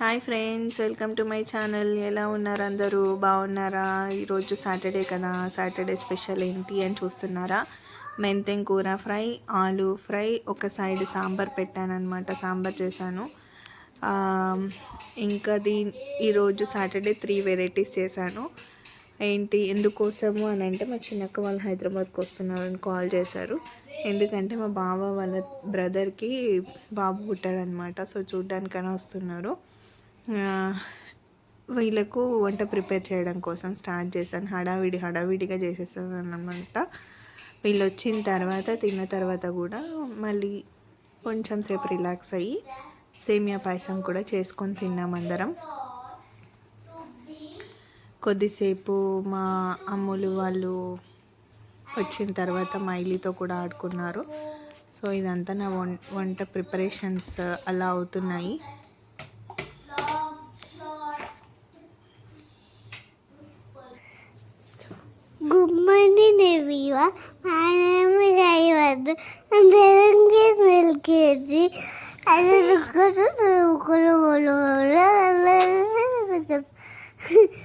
Hi friends, welcome to my channel. ఎలా ఉన్నారు అందరూ? బాగున్నారా? ఈరోజు సాటర్డే కదా, సాటర్డే స్పెషల్ ఏంటి అని చూస్తున్నారా? మెంతెం కూర ఫ్రై, ఆలు ఫ్రై, ఒక సైడ్ సాంబార్ పెట్టానన్నమాట. సాంబార్ చేశాను. ఇంకా ఈరోజు సాటర్డే 3 వెరైటీస్ చేశాను. ఏంటి ఎందుకోసము అని అంటే, మా చిన్నక్క వాళ్ళు హైదరాబాద్కి వస్తున్నారని కాల్ చేశారు. ఎందుకంటే మా బావ వాళ్ళ బ్రదర్కి బాబు పుట్టాడనమాట. సో చూడ్డానికైనా వస్తున్నారు. వీళ్ళకు వంట ప్రిపేర్ చేయడం కోసం స్టార్ట్ చేశాను. హడావిడిగా చేసేసాను అన్నమాట. వీళ్ళు వచ్చిన తర్వాత తిన్న తర్వాత కూడా మళ్ళీ కొంచెం సేపు రిలాక్స్ అయ్యి సేమియా పాయసం కూడా చేసుకొని తిన్నాం అందరం. కొద్దిసేపు మా అమ్ములు వాళ్ళు వచ్చిన తర్వాత మైలీతో కూడా ఆడుకున్నారు. సో ఇదంతా నా వంట ప్రిపరేషన్స్ అలా అవుతున్నాయి. Good morning, everyone. My name is Ayavad. I'm telling you,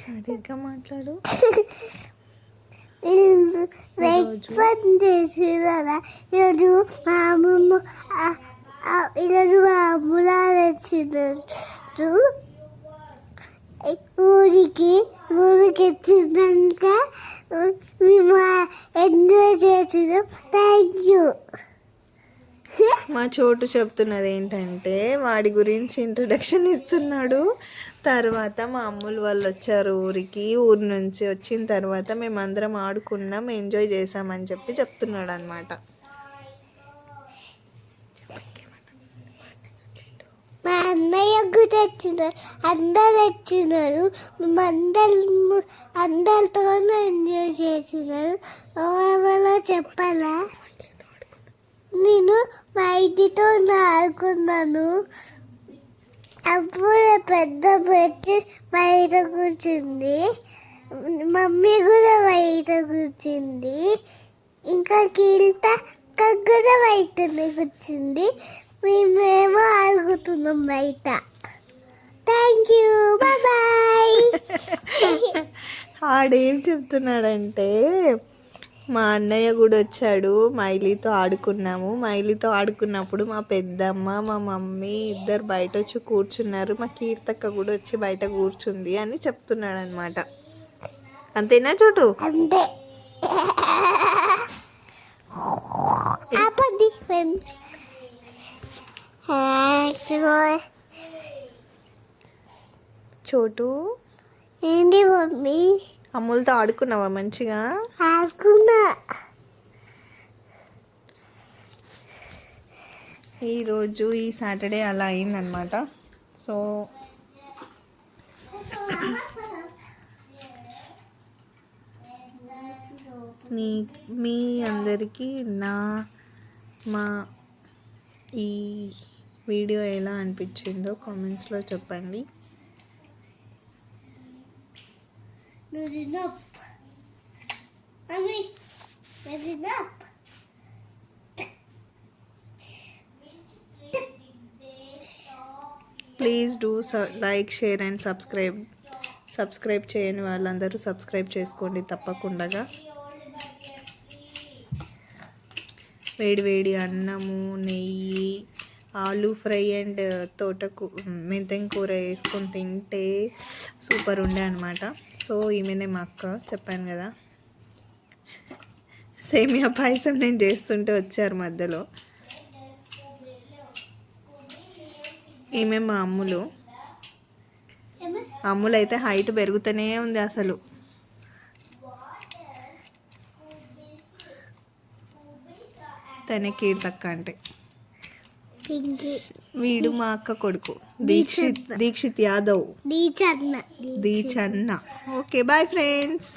సరిగ్గా మాట్లాడు. బ్రేక్ఫాస్ట్ చేసిరా ఈరోజు మా అమ్మమ్మ ఈరోజు మా అమ్ముల వచ్చినారు ఊరికి వచ్చినాక మేము ఎంజాయ్ చేసినాం. Thank you. మా చోటు చెప్తున్నది ఏంటంటే, వాడి గురించి ఇంట్రొడక్షన్ ఇస్తున్నాడు. తర్వాత మా అమ్ములు వాళ్ళు వచ్చారు ఊరి నుంచి. వచ్చిన తర్వాత మేమందరం ఆడుకున్నాం, ఎంజాయ్ చేసామని చెప్తున్నాడు అనమాట. మా అన్నయ్య కూడా వచ్చినారు, అందరు వచ్చినారు. మేము అందరితో ఎంజాయ్ చేసినారు. ఎవరో చెప్పాలా, నేను మా ఇంటితో ఆడుకున్నాను. అప్పుడు పెద్ద పెట్టి బయట కూర్చుంది, మమ్మీ కూడా బయట కూర్చుంది, ఇంకా కీల్త కూడా బయట కూర్చుంది. మేమేమో ఆడుకుతున్నాం బయట. Thank you, bye. ఆడేం చెప్తున్నాడంటే, మా అన్నయ్య కూడా వచ్చాడు, మైలీతో ఆడుకున్నాము. మైలీతో ఆడుకున్నప్పుడు మా పెద్దమ్మ మా మమ్మీ ఇద్దరు బయట వచ్చి కూర్చున్నారు. మా కీర్తక్క కూడా వచ్చి బయట కూర్చుంది అని చెప్తున్నాడు అనమాట. అంతేనా చోటు? అంతే. చోటు ఏంటి మమ్మీ? అమ్ములతో ఆడుకున్నావా మంచిగా? ఆడుకున్నా. ఈరోజు ఈ సాటర్డే అలా అయిందనమాట. సో మీ అందరికీ మా ఈ వీడియో ఎలా అనిపించిందో కామెంట్స్లో చెప్పండి. Please do like, share and subscribe చేయని వాళ్ళందరూ సబ్స్క్రైబ్ చేసుకోండి తప్పకుండా. వేడి అన్నము, నెయ్యి, ఆలు ఫ్రై అండ్ మెంతెం కూర వేసుకొని తింటే సూపర్ ఉండే అనమాట. సో ఈమెనే మా అక్క, చెప్పాను కదా. సేమియా పాయసం నేను చేస్తుంటే వచ్చారు మధ్యలో. ఈమె మా అమ్ములు అయితే హైట్ పెరుగుతూనే ఉంది అసలు. తనే కీర్తక్క అంటే. వీడు మా అక్క కొడుకు దీక్షిత్ యాదవ్. దీచన్న. Okay, boy friends.